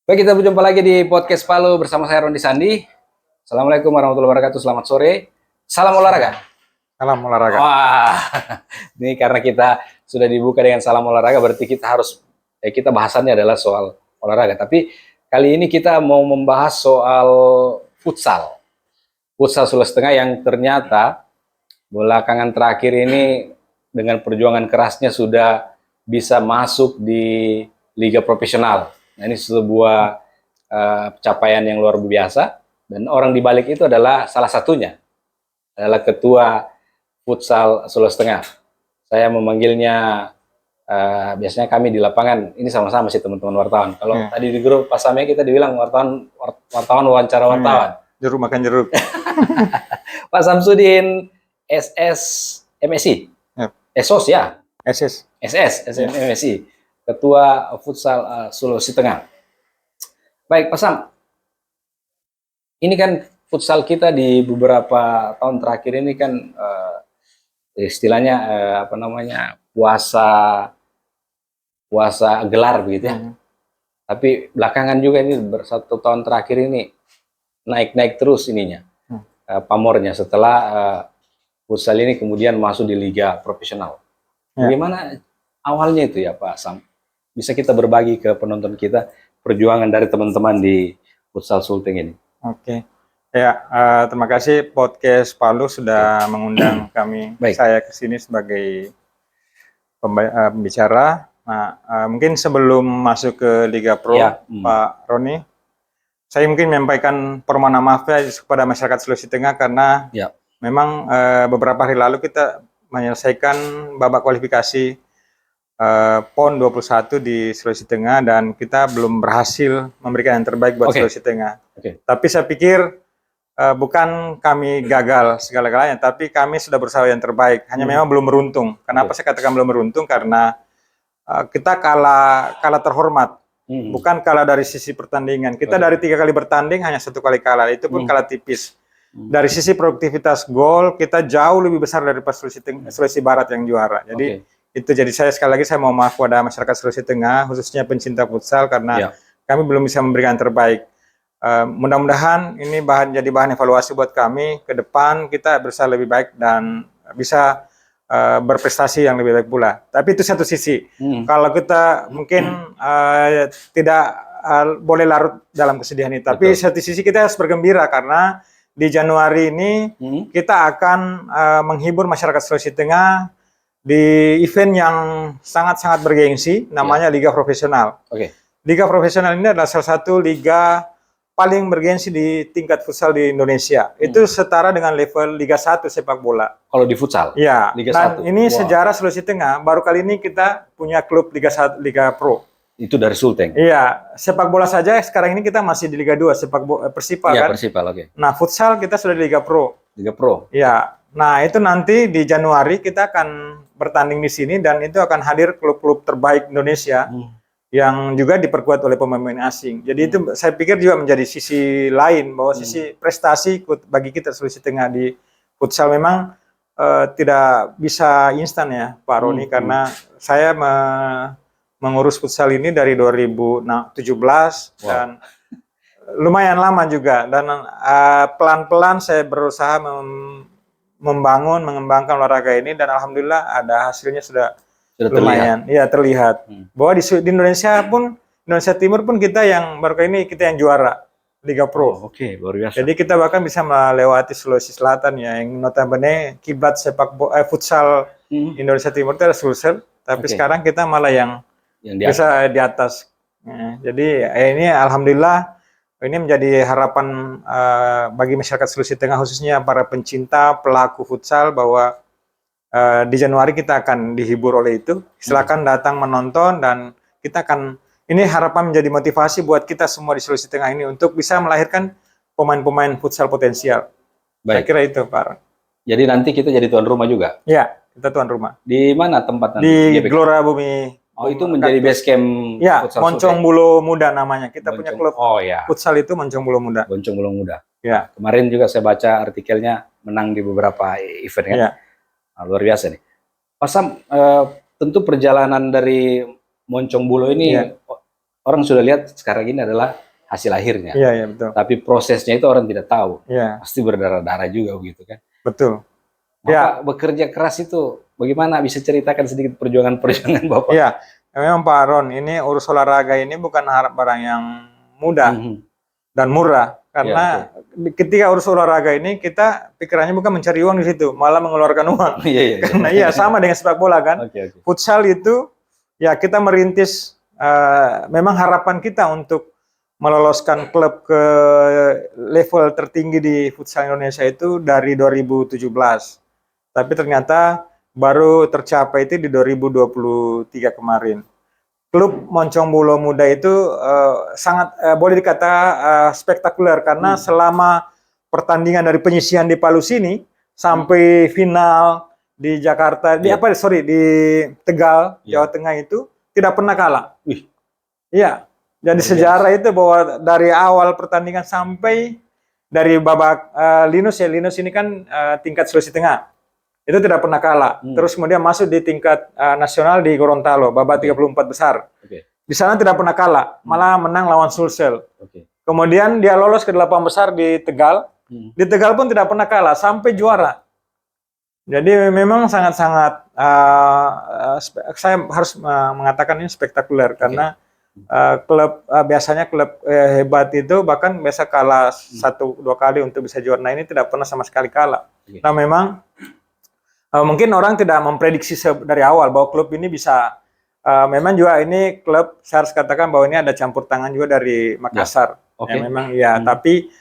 Baik, kita berjumpa lagi di podcast Palu bersama saya Rondi Sandi. Assalamualaikum warahmatullahi wabarakatuh. Selamat sore. Salam olahraga. Salam olahraga. Wah, ini karena kita sudah dibuka dengan salam olahraga, berarti kita harus kita bahasannya adalah soal olahraga. Tapi kali ini kita mau membahas soal futsal. Futsal Sulawesi Tengah yang ternyata belakangan terakhir ini dengan perjuangan kerasnya sudah bisa masuk di liga profesional. Nah, ini sebuah pencapaian yang luar biasa, dan orang di balik itu adalah salah satunya adalah ketua futsal Sulawesi Tengah. Saya memanggilnya biasanya kami di lapangan ini sama-sama sih teman-teman wartawan. Kalau tadi di grup pas samanya kita dibilang wartawan wawancara wartawan. Jeruk makan jeruk. Pak Samsudin SS MSI. Esos ya. SS MSI. Ketua Futsal Sulawesi Tengah. Baik, Pak Sam. Ini kan futsal kita di beberapa tahun terakhir ini kan istilahnya puasa gelar begitu ya. Tapi belakangan juga ini satu tahun terakhir ini naik terus ininya pamornya setelah futsal ini kemudian masuk di liga profesional. Bagaimana awalnya itu ya Pak Sam? Bisa kita berbagi ke penonton kita perjuangan dari teman-teman di futsal Sulteng ini. Oke. Ya, terima kasih podcast Palu sudah mengundang kami. Saya ke sini sebagai pembicara. Nah, mungkin sebelum masuk ke Liga Pro, Pak Roni, saya mungkin menyampaikan permohonan maaf ya kepada masyarakat Sulawesi Tengah karena memang beberapa hari lalu kita menyelesaikan babak kualifikasi PON 21 di Sulawesi Tengah dan kita belum berhasil memberikan yang terbaik buat Sulawesi Tengah. Tapi saya pikir bukan kami gagal segala-galanya, tapi kami sudah berusaha yang terbaik. Hanya memang belum beruntung. Kenapa saya katakan belum beruntung? Karena kita kalah terhormat. Bukan kalah dari sisi pertandingan. Kita dari 3 kali bertanding hanya 1 kali kalah. Itu pun kalah tipis. Dari sisi produktivitas gol kita jauh lebih besar daripada Sulawesi Barat yang juara. Jadi itu, jadi saya sekali lagi saya mau maaf kepada masyarakat Sulawesi Tengah, khususnya pencinta futsal karena kami belum bisa memberikan yang terbaik. Mudah-mudahan ini jadi bahan evaluasi buat kami ke depan, kita berusaha lebih baik dan bisa berprestasi yang lebih baik pula. Tapi itu satu sisi. Kalau kita mungkin tidak boleh larut dalam kesedihan ini, tapi satu sisi kita harus bergembira karena di Januari ini kita akan menghibur masyarakat Sulawesi Tengah di event yang sangat-sangat bergengsi, namanya Liga Profesional. Liga Profesional ini adalah salah satu liga paling bergengsi di tingkat futsal di Indonesia. Itu setara dengan level Liga 1 sepak bola. Kalau di futsal? Ya, dan ini sejarah Sulawesi Tengah, baru kali ini kita punya klub Liga 1, Liga Pro. Itu dari Sulteng? Iya, sepak bola saja sekarang ini kita masih di Liga 2, Persipal kan? Persipal, Nah, futsal kita sudah di Liga Pro. Liga Pro? Iya. Nah, itu nanti di Januari kita akan bertanding di sini dan itu akan hadir klub-klub terbaik Indonesia yang juga diperkuat oleh pemain-pemain asing. Jadi itu saya pikir juga menjadi sisi lain bahwa sisi prestasi bagi kita Sulawesi Tengah di futsal memang tidak bisa instan ya Pak Roni karena saya mengurus futsal ini dari 2017 dan lumayan lama juga dan pelan-pelan saya berusaha mengembangkan olahraga ini dan alhamdulillah ada hasilnya sudah lumayan terlihat. Bahwa di Indonesia pun, Indonesia Timur pun kita yang baru kali ini kita yang juara Liga Pro. Luar biasa. Jadi kita bahkan bisa melewati Sulawesi Selatan ya, yang notabene kiblat futsal Indonesia Timur itu adalah Sulsel, tapi sekarang kita malah yang bisa di atas. Jadi ini alhamdulillah ini menjadi harapan bagi masyarakat Sulawesi Tengah khususnya para pencinta pelaku futsal bahwa di Januari kita akan dihibur oleh itu. Silakan datang menonton dan kita akan, ini harapan menjadi motivasi buat kita semua di Sulawesi Tengah ini untuk bisa melahirkan pemain-pemain futsal potensial. Saya kira itu Pak. Jadi nanti kita jadi tuan rumah juga? Ya, kita tuan rumah. Di mana tempat nanti? Di Gelora Bumi. Oh, itu menjadi base camp futsal Moncong Bulu Muda namanya. Kita punya klub futsal itu Moncong Bulu Muda. Moncong Bulu Muda. Ya. Kemarin juga saya baca artikelnya menang di beberapa event kan. Nah, luar biasa nih. Pak Sam, tentu perjalanan dari Moncong Bulu ini orang sudah lihat sekarang ini adalah hasil akhirnya. Iya, betul. Tapi prosesnya itu orang tidak tahu. Iya. Pasti berdarah-darah juga begitu kan. Betul. Bapak bekerja keras itu bagaimana, bisa ceritakan sedikit perjuangan-perjuangan Bapak? Iya, memang Pak Ron, ini urus olahraga ini bukan barang yang mudah dan murah. Karena ketika urus olahraga ini kita pikirannya bukan mencari uang di situ, malah mengeluarkan uang. Karena sama dengan sepak bola kan. Futsal itu ya kita merintis, memang harapan kita untuk meloloskan klub ke level tertinggi di futsal Indonesia itu dari 2017. Tapi ternyata baru tercapai itu di 2023 kemarin. Klub Moncong Bulo Muda itu sangat boleh dikata spektakuler karena selama pertandingan dari penyisihan di Palu sini sampai final di Jakarta, di Tegal, Jawa Tengah itu tidak pernah kalah. Iya. Jadi sejarah itu bahwa dari awal pertandingan sampai dari babak Linus ini kan tingkat Sulawesi Tengah. Itu tidak pernah kalah. Terus kemudian masuk di tingkat nasional di Gorontalo, babak 34 besar. Di sana tidak pernah kalah, malah menang lawan Sulsel. Kemudian dia lolos ke 8 besar di Tegal. Di Tegal pun tidak pernah kalah sampai juara. Jadi memang sangat-sangat saya harus mengatakan ini spektakuler karena klub biasanya klub hebat itu bahkan biasa kalah 1-2 kali untuk bisa juara. Nah, ini tidak pernah sama sekali kalah. Nah, memang mungkin orang tidak memprediksi dari awal bahwa klub ini bisa, memang juga ini klub, saya harus katakan bahwa ini ada campur tangan juga dari Makassar. Memang tapi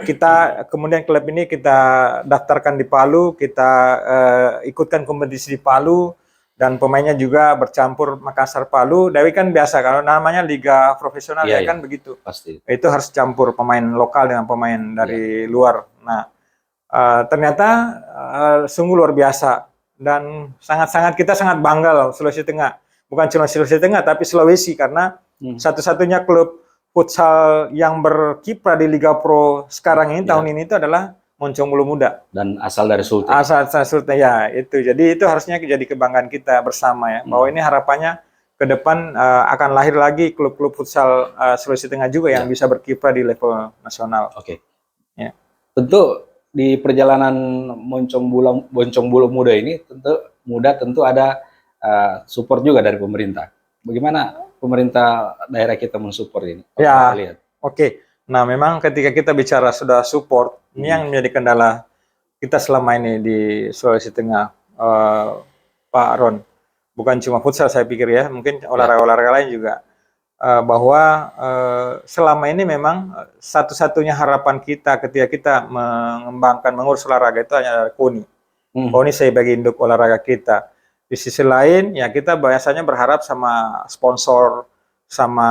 kita kemudian klub ini kita daftarkan di Palu, kita ikutkan kompetisi di Palu, dan pemainnya juga bercampur Makassar Palu. Dari kan biasa kalau namanya liga profesional kan begitu. Pasti. Itu harus campur pemain lokal dengan pemain dari luar. Nah, ternyata sungguh luar biasa dan sangat-sangat kita sangat bangga loh Sulawesi Tengah. Bukan cuma Sulawesi Tengah tapi Sulawesi karena satu-satunya klub futsal yang berkiprah di Liga Pro sekarang ini tahun ini itu adalah Moncong Bulo Muda dan asal dari Sulteng. Asal Sulteng ya itu. Jadi itu harusnya jadi kebanggaan kita bersama ya. Bahwa ini harapannya ke depan akan lahir lagi klub-klub futsal Sulawesi Tengah juga yang bisa berkiprah di level nasional. Ya. Tentu di perjalanan Moncong Bulo Muda ini tentu ada support juga dari pemerintah. Bagaimana pemerintah daerah kita mensupport ini? Ya, Nah, memang ketika kita bicara sudah support, ini yang menjadi kendala kita selama ini di Sulawesi Tengah, Pak Ron. Bukan cuma futsal saya pikir ya, mungkin olahraga-olahraga lain juga. Bahwa selama ini memang satu-satunya harapan kita ketika kita mengurus olahraga itu hanya dari KONI. KONI sebagai induk olahraga kita. Di sisi lain ya kita biasanya berharap sama sponsor, sama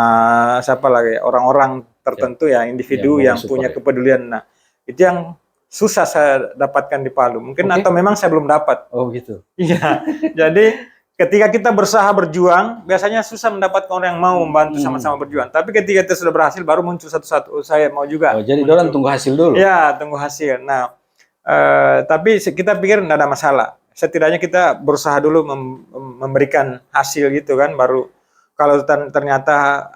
siapa lagi, orang-orang tertentu individu yang punya kepedulian. Nah, itu yang susah saya dapatkan di Palu. Mungkin atau memang saya belum dapat. Oh gitu. Iya. Jadi ketika kita berusaha berjuang, biasanya susah mendapatkan orang yang mau membantu sama-sama berjuang. Tapi ketika kita sudah berhasil, baru muncul satu-satu. Saya mau juga. Oh, jadi orang tunggu hasil dulu? Ya, tunggu hasil. Nah, tapi kita pikir tidak ada masalah. Setidaknya kita berusaha dulu memberikan hasil gitu kan, baru kalau ternyata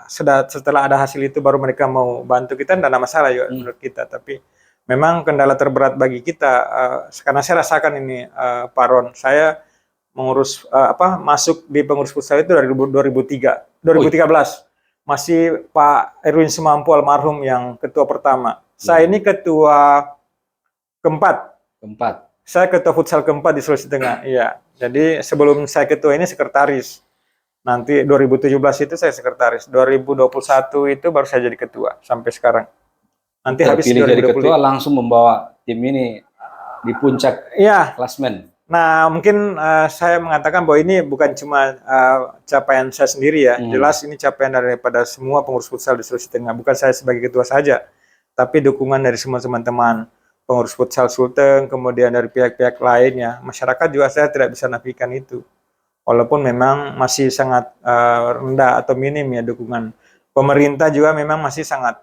setelah ada hasil itu baru mereka mau bantu kita, tidak ada masalah juga menurut kita. Tapi memang kendala terberat bagi kita, karena saya rasakan ini Pak Ron, saya mengurus masuk di pengurus futsal itu dari 2013. Masih Pak Erwin Sumampu almarhum yang ketua pertama. Saya ini ketua keempat. Saya ketua futsal keempat di Sulawesi Tengah. Iya. Jadi sebelum saya ketua ini sekretaris. Nanti 2017 itu saya sekretaris. 2021 itu baru saya jadi ketua sampai sekarang. Nanti habis 2020 jadi ketua langsung membawa tim ini di puncak klasmen. Nah, mungkin saya mengatakan bahwa ini bukan cuma capaian saya sendiri ya. Jelas ini capaian daripada semua pengurus futsal di Sulawesi Tengah. Bukan saya sebagai ketua saja, tapi dukungan dari semua teman-teman pengurus futsal Sulteng, kemudian dari pihak-pihak lainnya. Masyarakat juga saya tidak bisa nafikan itu. Walaupun memang masih sangat rendah atau minim ya dukungan. Pemerintah juga memang masih sangat,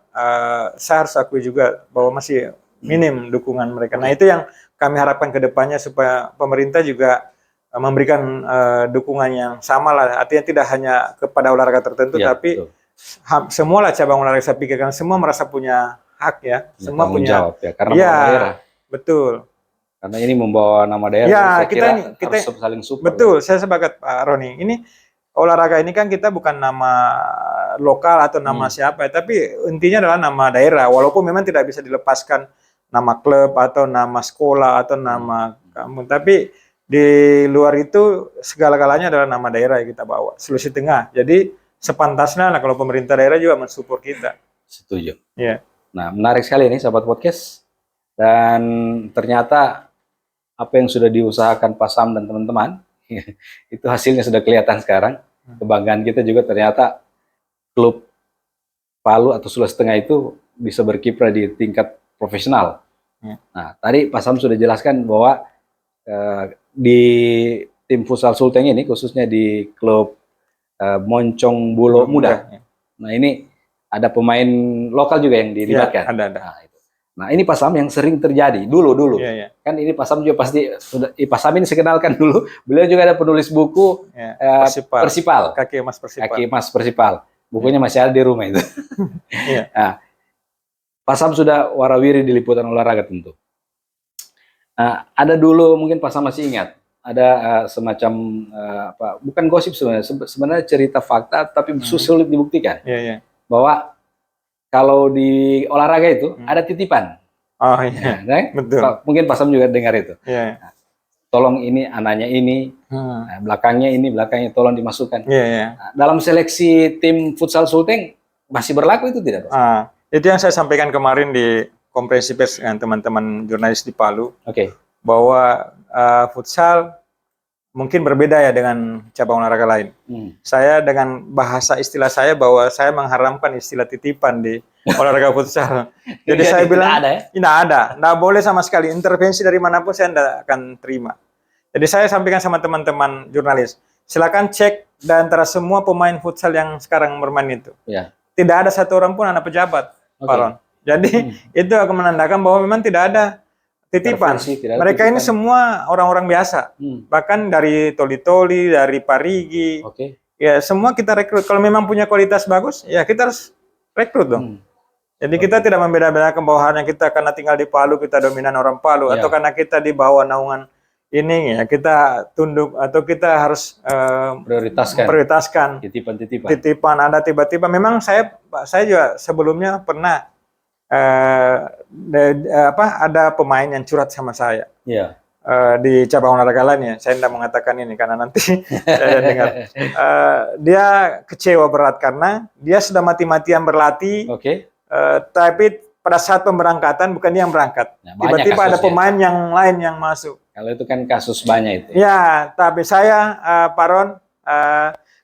saya harus akui juga bahwa masih minim dukungan mereka. Nah, itu yang kami harapkan ke depannya supaya pemerintah juga memberikan dukungan yang sama lah. Artinya tidak hanya kepada olahraga tertentu, tapi semua lah cabang olahraga saya pikirkan, semua merasa punya hak ya, semua punya jawab ya, karena ya, daerah. Betul. Karena ini membawa nama daerah, ya, saya kira harus saling support. Betul, saya sepakat Pak Roni. Ini olahraga ini kan kita bukan nama lokal atau nama siapa ya, tapi intinya adalah nama daerah. Walaupun memang tidak bisa dilepaskan nama klub atau nama sekolah atau nama kamu, tapi di luar itu segala-galanya adalah nama daerah yang kita bawa, Sulawesi Tengah. Jadi sepantasnya lah kalau pemerintah daerah juga mensupport kita. Setuju. Ya. Nah, menarik sekali ini sahabat podcast. Dan ternyata apa yang sudah diusahakan Pak Sam dan teman-teman itu hasilnya sudah kelihatan sekarang. Kebanggaan kita juga ternyata klub Palu atau Sulawesi Tengah itu bisa berkiprah di tingkat profesional. Nah, tadi Pak Sam sudah jelaskan bahwa di tim futsal Sulteng ini, khususnya di klub Moncong Bulo Muda. Nah, ini ada pemain lokal juga yang dilibatkan. Ya, ada. Nah, ini Pak Sam yang sering terjadi dulu. Kan ini Pak Sam juga pasti sudah, Pak Sam ini saya kenalkan dulu. Beliau juga ada penulis buku Persipal. Kaki Emas Persipal. Bukunya masih ada di rumah itu. Nah, Pak Sam sudah warawiri di liputan olahraga tentu. Nah, ada dulu mungkin Pak Sam masih ingat, ada semacam bukan gosip sebenarnya cerita fakta tapi sulit dibuktikan. Bahwa kalau di olahraga itu ada titipan. Oh iya, betul. Mungkin Pak Sam juga dengar itu. Nah, tolong ini anaknya ini, belakangnya tolong dimasukkan. Nah, dalam seleksi tim futsal Sulteng masih berlaku itu tidak, Pak? Itu yang saya sampaikan kemarin di konferensi pers dengan teman-teman jurnalis di Palu. Bahwa futsal mungkin berbeda ya dengan cabang olahraga lain. Saya dengan bahasa istilah saya bahwa saya mengharamkan istilah titipan di olahraga futsal. Jadi saya bilang tidak ada, tidak boleh sama sekali, intervensi dari manapun saya tidak akan terima. Jadi saya sampaikan sama teman-teman jurnalis, silakan cek di antara semua pemain futsal yang sekarang bermain itu, tidak ada satu orang pun anak pejabat, Pak Ron. Jadi itu akan menandakan bahwa memang tidak ada titipan. Mereka ini semua orang-orang biasa. Bahkan dari Toli-Toli, dari Parigi. Ya, semua kita rekrut. Kalau memang punya kualitas bagus, ya kita harus rekrut dong. Jadi kita tidak membeda-bedakan bahwa hanya kita karena tinggal di Palu, kita dominan orang Palu. Atau karena kita di bawah naungan ini, ya kita tunduk. Atau kita harus prioritaskan. Titipan. Ada tiba-tiba. Memang saya juga sebelumnya pernah ada pemain yang curhat sama saya di cabang olahraga lain ya. Saya tidak mengatakan ini karena nanti saya dengar. Dia kecewa berat karena dia sudah mati-matian berlatih, tapi pada saat pemberangkatan bukan dia yang berangkat. Tiba-tiba ada pemain yang lain yang masuk. Kalau itu kan kasus banyak itu. Ya, tapi saya Pak Ron,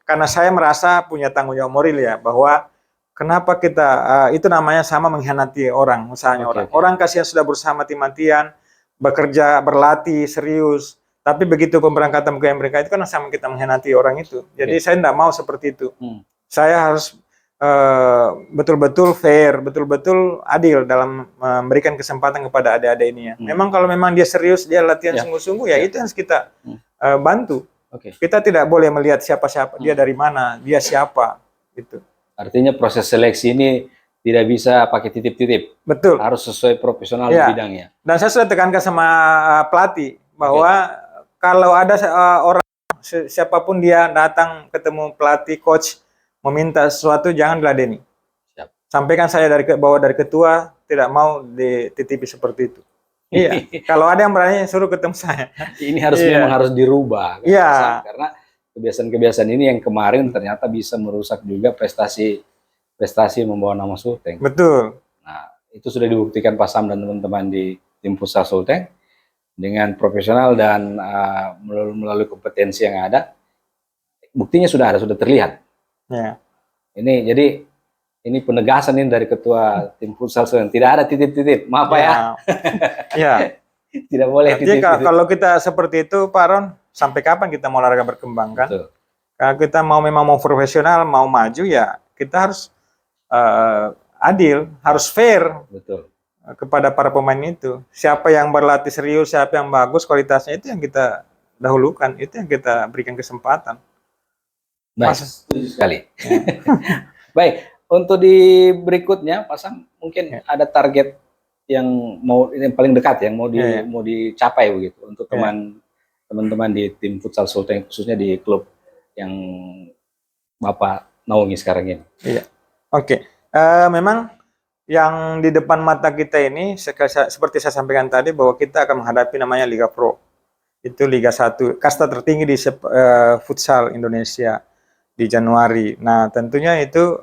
karena saya merasa punya tanggung jawab moral ya, bahwa kenapa kita itu namanya sama mengkhianati orang, misalnya orang kasihan sudah berusaha mati-matian, bekerja, berlatih, serius, tapi begitu pemberangkatan bukan mereka itu kan sama kita mengkhianati orang itu. Jadi saya tidak mau seperti itu. Saya harus betul-betul fair, betul-betul adil dalam memberikan kesempatan kepada adik-adik ini ya. Memang kalau memang dia serius, dia latihan sungguh-sungguh ya itu yang harus kita bantu. Kita tidak boleh melihat siapa-siapa, dia dari mana, dia siapa, itu. Artinya proses seleksi ini tidak bisa pakai titip-titip. Betul. Harus sesuai profesional di bidangnya. Dan saya sudah tekankan sama pelatih bahwa kalau ada orang siapapun dia datang ketemu pelatih, coach meminta sesuatu jangan diladeni. Sampaikan saya dari ketua tidak mau dititipi seperti itu. Iya. Kalau ada yang berani suruh ketemu saya. Ini memang harus dirubah. Karena kebiasaan-kebiasaan ini yang kemarin ternyata bisa merusak juga prestasi membawa nama Sulteng. Betul. Nah, itu sudah dibuktikan Pak Sam dan teman-teman di tim futsal Sulteng dengan profesional dan melalui kompetensi yang ada. Buktinya sudah terlihat. Ini penegasan ini dari ketua tim futsal Sulteng. Tidak ada titip-titip. Maaf Pak ya. Tidak boleh titip-titip. Kalau kita seperti itu Pak Ron, sampai kapan kita mau olahraga berkembang kan? Kalau kita memang mau profesional, mau maju ya kita harus adil, harus fair kepada para pemain itu. Siapa yang berlatih serius, siapa yang bagus kualitasnya itu yang kita dahulukan, itu yang kita berikan kesempatan. Baik, sekali. Baik, untuk di berikutnya pasang mungkin ada target yang paling dekat yang mau dicapai begitu untuk teman-teman di tim futsal Sulteng, khususnya di klub yang Bapak naungi sekarang ini. Iya. Oke. Memang yang di depan mata kita ini seperti saya sampaikan tadi bahwa kita akan menghadapi namanya Liga Pro. Itu Liga 1, kasta tertinggi di futsal Indonesia di Januari. Nah, tentunya itu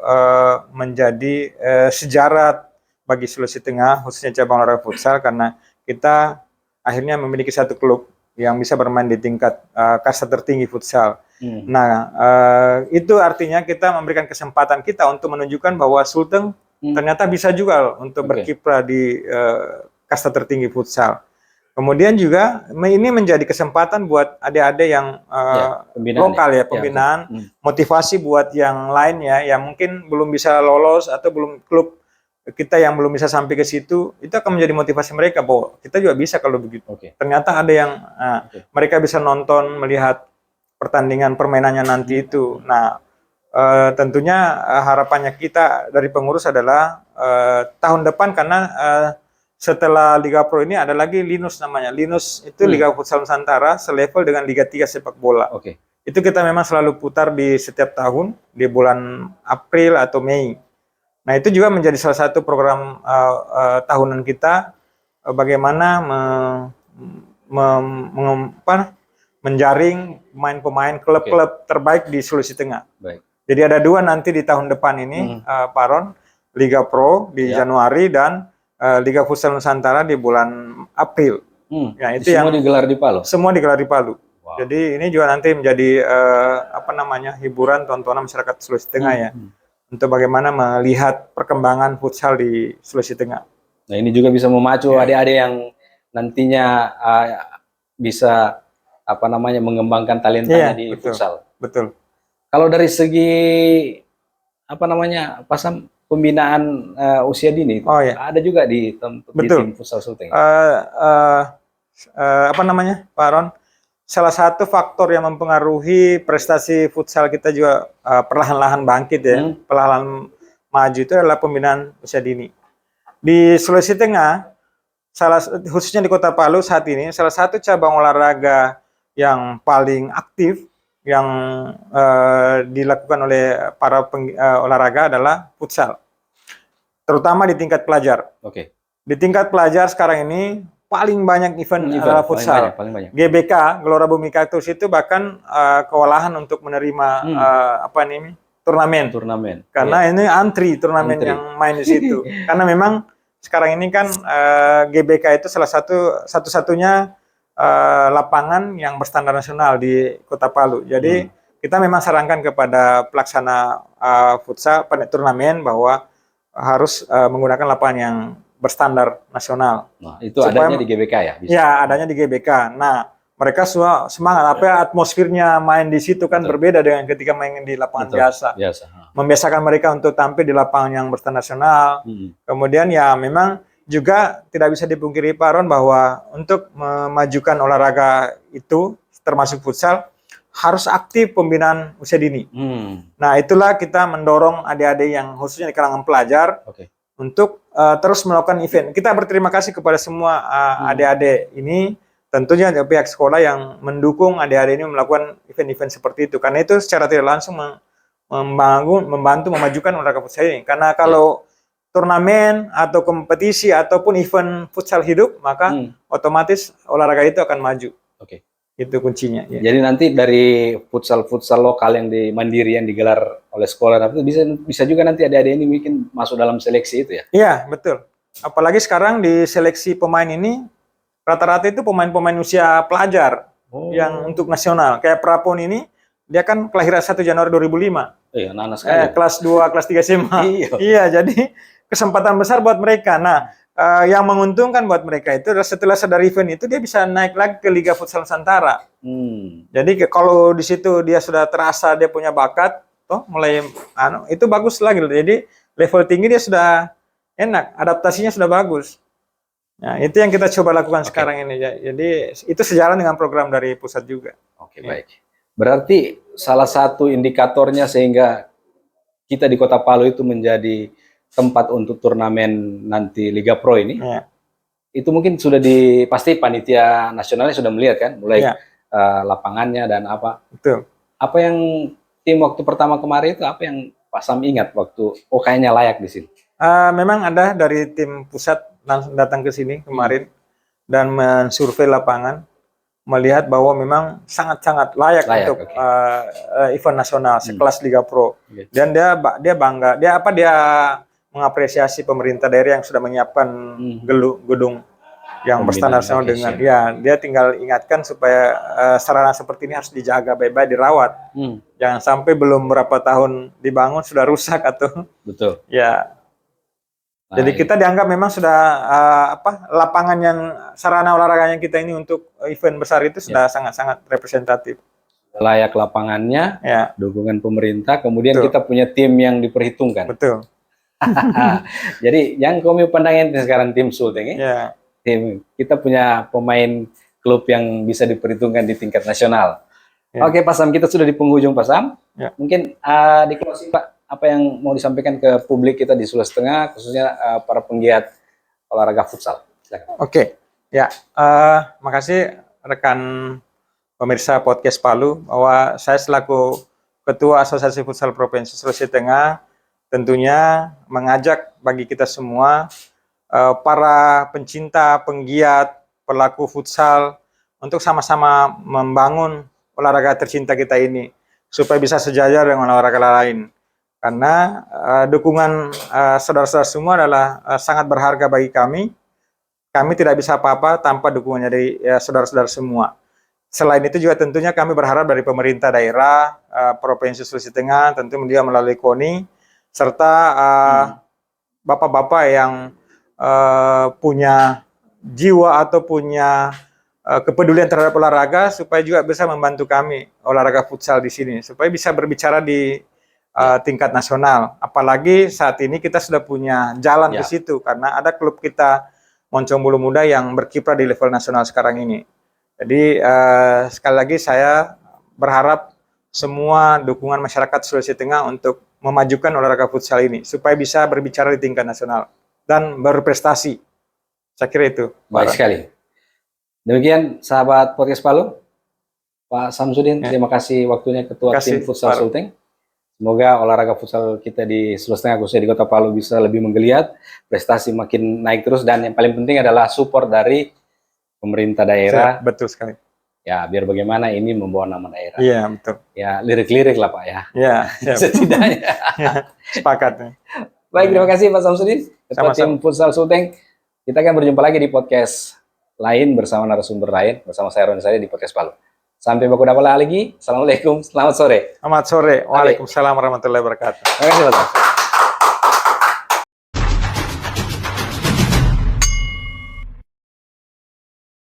menjadi sejarah bagi Sulawesi Tengah, khususnya cabang olahraga futsal, karena kita akhirnya memiliki satu klub yang bisa bermain di tingkat kasta tertinggi futsal. Nah, itu artinya kita memberikan kesempatan kita untuk menunjukkan bahwa Sulteng ternyata bisa juga untuk berkiprah di kasta tertinggi futsal. Kemudian juga ini menjadi kesempatan buat adik-adik yang lokal pembinaan, motivasi buat yang lainnya yang mungkin belum bisa lolos atau belum klub kita yang belum bisa sampai ke situ, itu akan menjadi motivasi mereka bahwa kita juga bisa kalau begitu. Ternyata ada yang mereka bisa nonton, melihat pertandingan permainannya nanti itu. Nah, tentunya harapannya kita dari pengurus adalah tahun depan, karena setelah Liga Pro ini ada lagi Linus namanya. Linus itu Liga Futsal Nusantara selevel dengan Liga 3 sepak bola. Itu kita memang selalu putar di setiap tahun di bulan April atau Mei. Nah, itu juga menjadi salah satu program tahunan kita, bagaimana menjaring pemain-pemain klub-klub terbaik di Sulawesi Tengah. Jadi ada 2 nanti di tahun depan ini, Pak Ron, Liga Pro di Januari dan Liga Futsal Nusantara di bulan April. Ya, itu semua digelar di Palu. Semua digelar di Palu. Jadi ini juga nanti menjadi hiburan tontonan masyarakat Sulawesi Tengah ya, untuk bagaimana melihat perkembangan futsal di Sulawesi Tengah. Nah, ini juga bisa memacu adik-adik yang nantinya bisa mengembangkan talentanya di futsal. Betul. Kalau dari segi Pasam pembinaan usia dini, ada juga di tim futsal Sulteng. Pak Ron, salah satu faktor yang mempengaruhi prestasi futsal kita juga perlahan-lahan bangkit ya, perlahan maju, itu adalah pembinaan usia dini. Di Sulawesi Tengah, khususnya di Kota Palu saat ini, salah satu cabang olahraga yang paling aktif yang dilakukan oleh para olahraga adalah futsal, terutama di tingkat pelajar. Di tingkat pelajar sekarang ini paling banyak event adalah futsal. Paling banyak. GBK, Gelora Bumi Kaktus itu bahkan kewalahan untuk menerima turnamen. Karena ini antri turnamen yang main di situ. Karena memang sekarang ini kan GBK itu salah satu-satunya lapangan yang berstandar nasional di Kota Palu. Jadi kita memang sarankan kepada pelaksana futsal turnamen bahwa harus menggunakan lapangan yang berstandar nasional. Nah, itu adanya di GBK ya? Ya, adanya di GBK. Nah, mereka semua semangat. Atmosfernya main di situ kan berbeda dengan ketika main di lapangan biasa. Membiasakan mereka untuk tampil di lapangan yang berstandar nasional. Kemudian ya memang juga tidak bisa dipungkiri Pak Ron bahwa untuk memajukan olahraga itu, termasuk futsal, harus aktif pembinaan usia dini. Nah, itulah kita mendorong adik-adik yang khususnya di kalangan pelajar untuk terus melakukan event. Kita berterima kasih kepada semua adik-adik ini, tentunya pihak sekolah yang mendukung adik-adik ini melakukan event-event seperti itu. Karena itu secara tidak langsung membantu memajukan olahraga futsal ini. Karena kalau turnamen atau kompetisi ataupun event futsal hidup, maka otomatis olahraga itu akan maju. Itu kuncinya. Ya. Jadi nanti dari futsal lokal yang mandiri yang digelar oleh sekolah, itu bisa juga nanti adik-adik ini mungkin masuk dalam seleksi itu ya? Iya, betul. Apalagi sekarang di seleksi pemain ini rata-rata itu pemain-pemain usia pelajar yang untuk nasional. Kayak Prapon ini, dia kan kelahiran 1 Januari 2005. Iya, anak-anak sekali. Kelas 2, kelas 3 SMA. Iya, jadi kesempatan besar buat mereka. Nah, yang menguntungkan buat mereka itu adalah setelah sadar event itu dia bisa naik lagi ke Liga Futsal Nusantara. Jadi kalau di situ dia sudah terasa dia punya bakat, mulai itu bagus lagi. Jadi level tinggi dia sudah enak, adaptasinya sudah bagus. Nah, itu yang kita coba lakukan sekarang ini. Jadi itu sejalan dengan program dari pusat juga. Baik. Berarti salah satu indikatornya sehingga kita di Kota Palu itu menjadi tempat untuk turnamen nanti Liga Pro ini, itu mungkin sudah pasti panitia nasionalnya sudah melihat kan, mulai lapangannya dan apa. Betul. Apa yang tim waktu pertama kemarin itu, apa yang Pak Sam ingat waktu, kayaknya layak di sini? Memang ada dari tim pusat langsung datang ke sini kemarin dan mensurvei lapangan, melihat bahwa memang sangat-sangat layak untuk event nasional sekelas Liga Pro. Dan dia bangga, dia mengapresiasi pemerintah daerah yang sudah menyiapkan gedung yang berstandar nasional dengan dia tinggal ingatkan supaya sarana seperti ini harus dijaga baik-baik, dirawat. Jangan sampai belum berapa tahun dibangun sudah rusak atau ya. Jadi kita dianggap memang sudah lapangan yang sarana olahraganya kita ini untuk event besar itu sudah sangat-sangat representatif. Layak lapangannya, dukungan pemerintah, kemudian kita punya tim yang diperhitungkan. Betul. Jadi yang kami pandangin sekarang tim Sulteng, tim kita punya pemain klub yang bisa diperhitungkan di tingkat nasional. Oke, Pak Sam, kita sudah di penghujung, Pak Sam. Mungkin di closing, Pak, apa yang mau disampaikan ke publik kita di Sulawesi Tengah, khususnya para penggiat olahraga futsal? Silakan. Oke, makasih rekan pemirsa podcast Palu, bahwa saya selaku Ketua Asosiasi Futsal Provinsi Sulawesi Tengah tentunya mengajak bagi kita semua, para pencinta, penggiat, pelaku futsal, untuk sama-sama membangun olahraga tercinta kita ini, supaya bisa sejajar dengan olahraga lain. Karena dukungan saudara-saudara semua adalah sangat berharga bagi kami. Kami tidak bisa apa-apa tanpa dukungannya dari saudara-saudara semua. Selain itu juga tentunya kami berharap dari pemerintah daerah, Provinsi Sulawesi Tengah, tentu dia melalui KONI, serta bapak-bapak yang punya jiwa atau punya kepedulian terhadap olahraga, supaya juga bisa membantu kami olahraga futsal di sini, supaya bisa berbicara di tingkat nasional. Apalagi saat ini kita sudah punya jalan ke situ, karena ada klub kita Moncong Bulu Muda yang berkiprah di level nasional sekarang ini. Jadi sekali lagi saya berharap semua dukungan masyarakat Sulawesi Tengah untuk memajukan olahraga futsal ini, supaya bisa berbicara di tingkat nasional dan berprestasi. Saya kira itu. Baik sekali. Demikian sahabat podcast Palu, Pak Samsudin, terima kasih waktunya, Ketua Tim Futsal Sulteng. Semoga olahraga futsal kita di Sulawesi Tengah, khususnya di Kota Palu, bisa lebih menggeliat, prestasi makin naik terus, dan yang paling penting adalah support dari pemerintah daerah. Betul sekali. Ya, biar bagaimana ini membawa nama daerah. Iya, betul. Ya, lirik-lirik lah, Pak, ya. Iya. Setidaknya. Sepakat. Baik, terima kasih Pak Samsudin, Ketua Tim Futsal Sulteng. Kita akan berjumpa lagi di podcast lain bersama narasumber lain, bersama saya Roni Sari di podcast Palu. Sampai baku dapat lagi. Assalamualaikum, selamat sore. Selamat sore. Waalaikumsalam warahmatullahi wabarakatuh. Terima kasih, Pak.